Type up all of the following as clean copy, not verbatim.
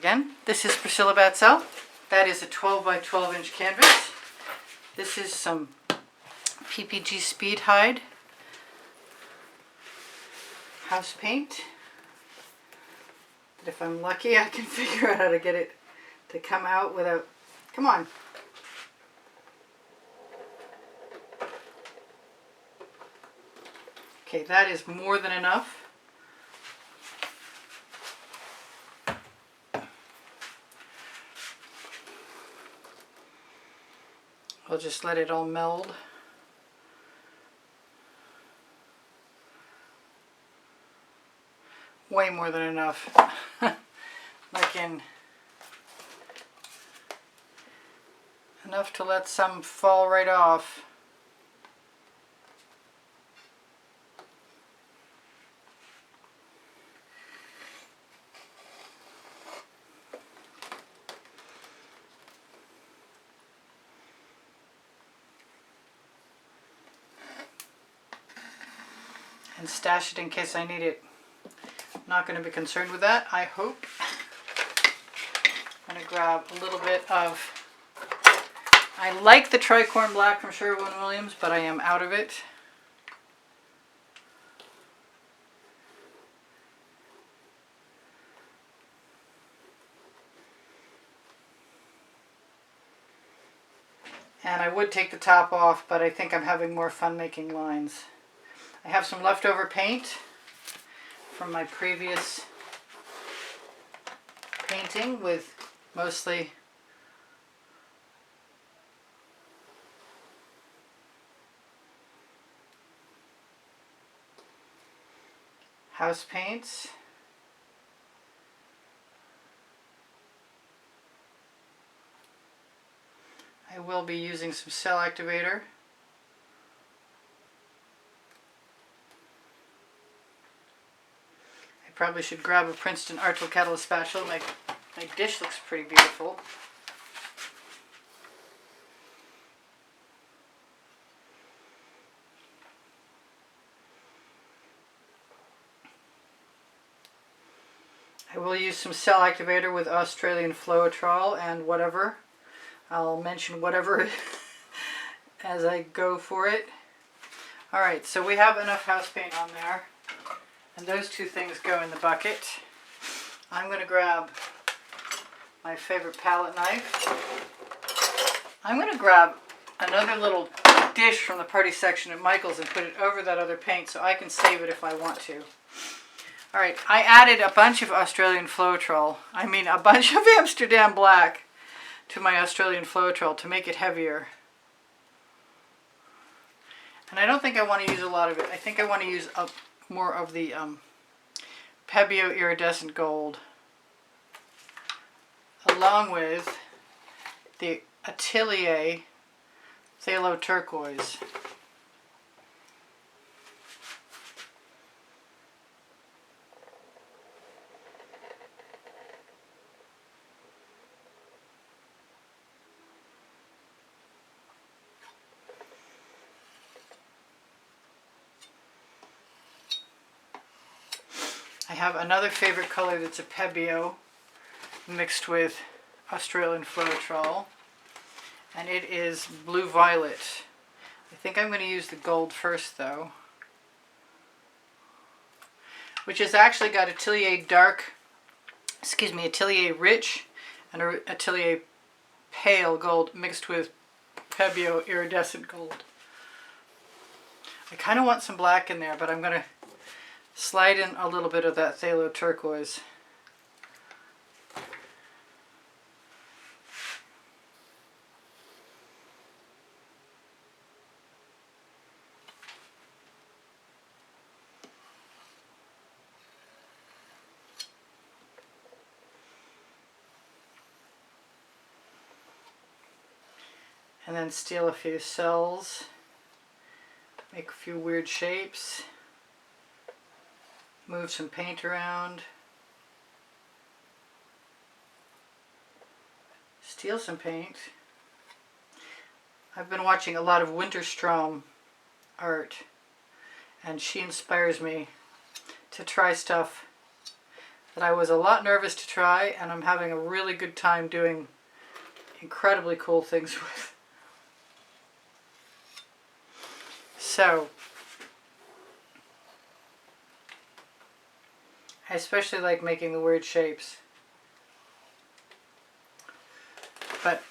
again. This is Priscilla Batzell. That is a 12 by 12 inch canvas. This is some PPG Speed hide house paint. But if I'm lucky, I can figure out how to get it to come out without, come on. Okay, that is more than enough. I'll just let it all meld. Way more than enough. Like in enough to let some fall right off. And stash it in case I need it. I'm not going to be concerned with that, I hope. I'm going to grab a little bit of, I like the tricorn black from Sherwin-Williams, but I am out of it. And I would take the top off, but I think I'm having more fun making lines. I have some leftover paint from my previous painting with mostly house paints. I will be using some cell activator. Probably should grab a Princeton Artful Catalyst spatula. My dish looks pretty beautiful. I will use some cell activator with Australian Floetrol and whatever. I'll mention whatever as I go for it. Alright, so we have enough house paint on there. And those two things go in the bucket. I'm going to grab my favorite palette knife. I'm going to grab another little dish from the party section at Michael's and put it over that other paint so I can save it if I want to. Alright, I added a bunch of Australian Floetrol. I mean a bunch of Amsterdam Black to my Australian Floetrol to make it heavier. And I don't think I want to use a lot of it. I think I want to use more of the Pebeo Iridescent Gold along with the Atelier Phthalo Turquoise. I have another favorite color that's a Pebeo mixed with Australian Floetrol, and it is Blue Violet. I think I'm going to use the gold first though, which has actually got Atelier Atelier Rich and Atelier Pale Gold mixed with Pebeo Iridescent Gold. I kind of want some black in there, but I'm going to slide in a little bit of that Phthalo Turquoise. And then steal a few cells, make a few weird shapes. Move some paint around, steal some paint. I've been watching a lot of Winterstrom art, and she inspires me to try stuff that I was a lot nervous to try, and I'm having a really good time doing incredibly cool things with. So, I especially like making the weird shapes. But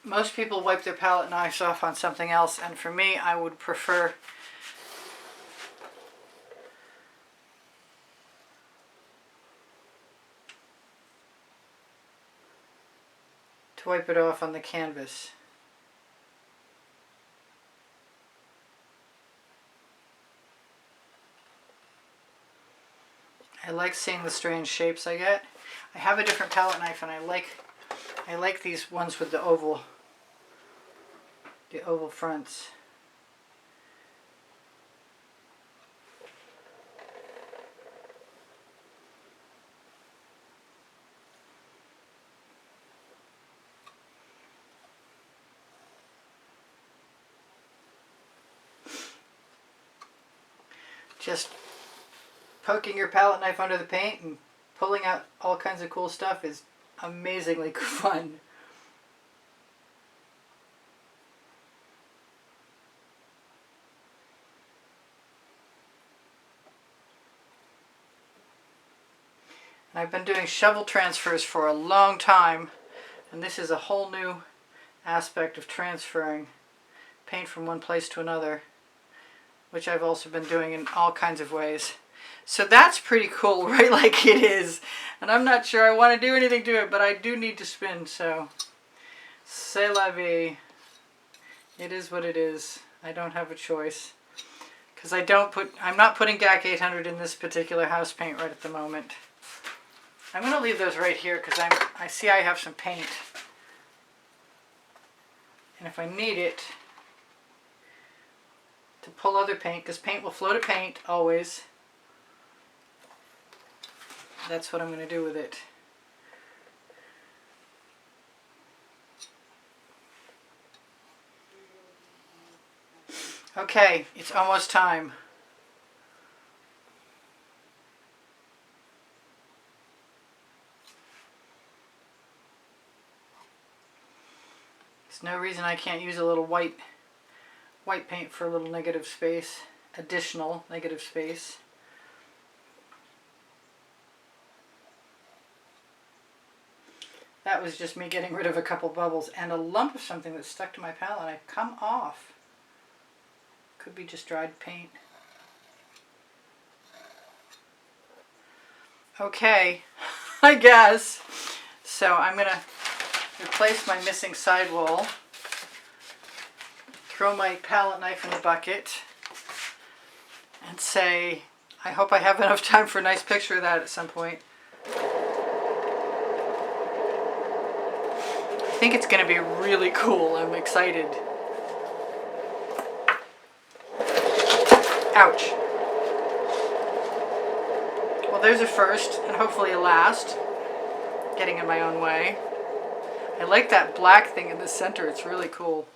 most people wipe their palette knives off on something else, and for me, I would prefer to wipe it off on the canvas. I like seeing the strange shapes I get. I have a different palette knife, and I like these ones with the oval fronts. Just poking your palette knife under the paint and pulling out all kinds of cool stuff is amazingly fun. And I've been doing shovel transfers for a long time, and this is a whole new aspect of transferring paint from one place to another, which I've also been doing in all kinds of ways. So that's pretty cool, right, like it is. And I'm not sure I want to do anything to it, but I do need to spin, so c'est la vie. It is what it is. I don't have a choice. Because I'm not putting GAC 800 in this particular house paint right at the moment. I'm going to leave those right here because I see I have some paint. And if I need it to pull other paint, because paint will flow to paint always, that's what I'm going to do with it. Okay, it's almost time. There's no reason I can't use a little white paint for a little negative space, additional negative space. That was just me getting rid of a couple bubbles and a lump of something that stuck to my palette and I've come off. Could be just dried paint. Okay, I guess. So I'm going to replace my missing sidewall, throw my palette knife in the bucket, and say, I hope I have enough time for a nice picture of that at some point. I think it's going to be really cool. I'm excited. Ouch. Well, there's a first, and hopefully a last. Getting in my own way. I like that black thing in the center. It's really cool.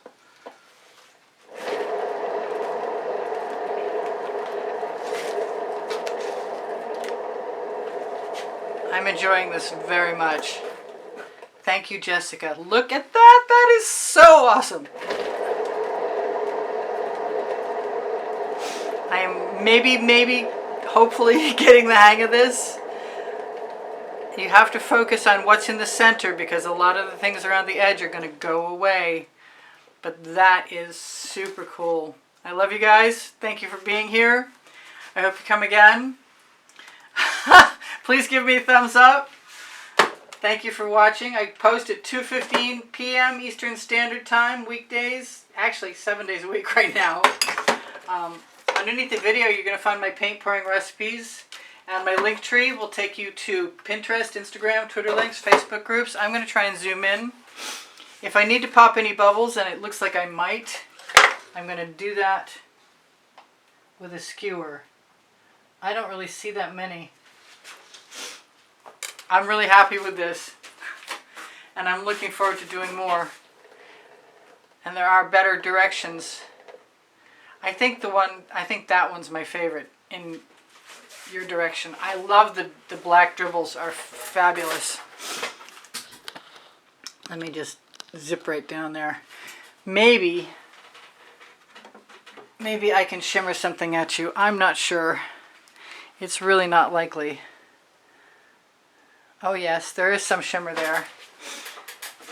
I'm enjoying this very much. Thank you, Jessica. Look at that. That is so awesome. I am maybe, hopefully getting the hang of this. You have to focus on what's in the center because a lot of the things around the edge are going to go away. But that is super cool. I love you guys. Thank you for being here. I hope you come again. Please give me a thumbs up. Thank you for watching. I post at 2:15 p.m. Eastern Standard Time, weekdays. Actually, 7 days a week right now. Underneath the video, you're going to find my paint pouring recipes. And my link tree will take you to Pinterest, Instagram, Twitter links, Facebook groups. I'm going to try and zoom in. If I need to pop any bubbles, and it looks like I might, I'm going to do that with a skewer. I don't really see that many. I'm really happy with this. And I'm looking forward to doing more. And there are better directions. I think that one's my favorite. your direction. I love the black dribbles, are fabulous. Let me just zip right down there. Maybe I can shimmer something at you. I'm not sure. It's really not likely. Oh yes, there is some shimmer there.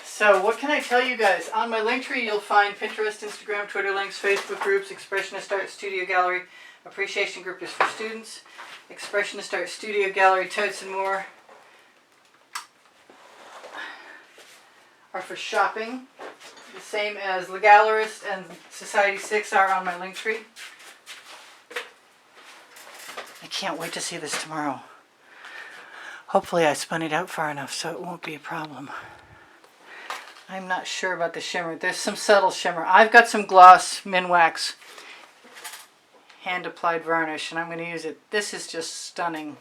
So what can I tell you guys? On my link tree you'll find Pinterest, Instagram, Twitter links, Facebook groups, Expressionist Art Studio Gallery, Appreciation Group is for students, Expressionist Art Studio Gallery, totes and more are for shopping. The same as The Gallerist and Society 6 are on my link tree. I can't wait to see this tomorrow. Hopefully I spun it out far enough so it won't be a problem. I'm not sure about the shimmer. There's some subtle shimmer. I've got some gloss Minwax hand applied varnish and I'm going to use it. This is just stunning.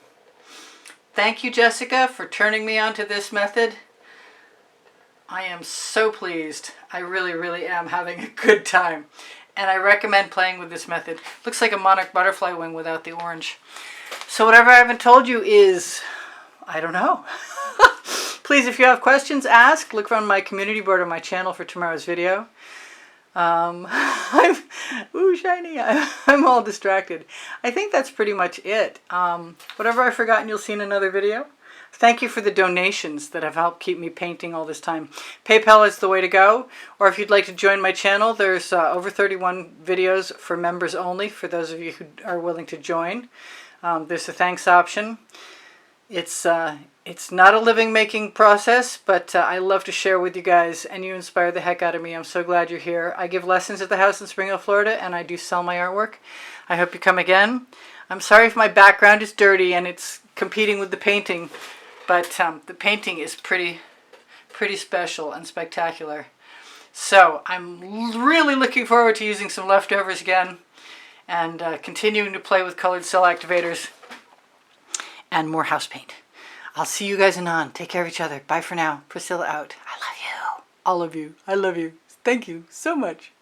Thank you, Jessica, for turning me on to this method. I am so pleased. I really, really am having a good time. And I recommend playing with this method. Looks like a monarch butterfly wing without the orange. So whatever I haven't told you is, I don't know. Please, if you have questions, ask. Look on my community board on my channel for tomorrow's video. Ooh, shiny. I'm all distracted. I think that's pretty much it. Whatever I've forgotten, you'll see in another video. Thank you for the donations that have helped keep me painting all this time. PayPal is the way to go. Or if you'd like to join my channel, there's over 31 videos for members only, for those of you who are willing to join. There's a thanks option. It's not a living making process, but I love to share with you guys, and you inspire the heck out of me. I'm so glad you're here. I give lessons at the house in Spring Hill, Florida, and I do sell my artwork. I hope you come again. I'm sorry if my background is dirty and it's competing with the painting, but the painting is pretty special and spectacular. So I'm really looking forward to using some leftovers again and continuing to play with colored cell activators and more house paint. I'll see you guys anon. Take care of each other. Bye for now. Priscilla out. I love you. All of you. I love you. Thank you so much.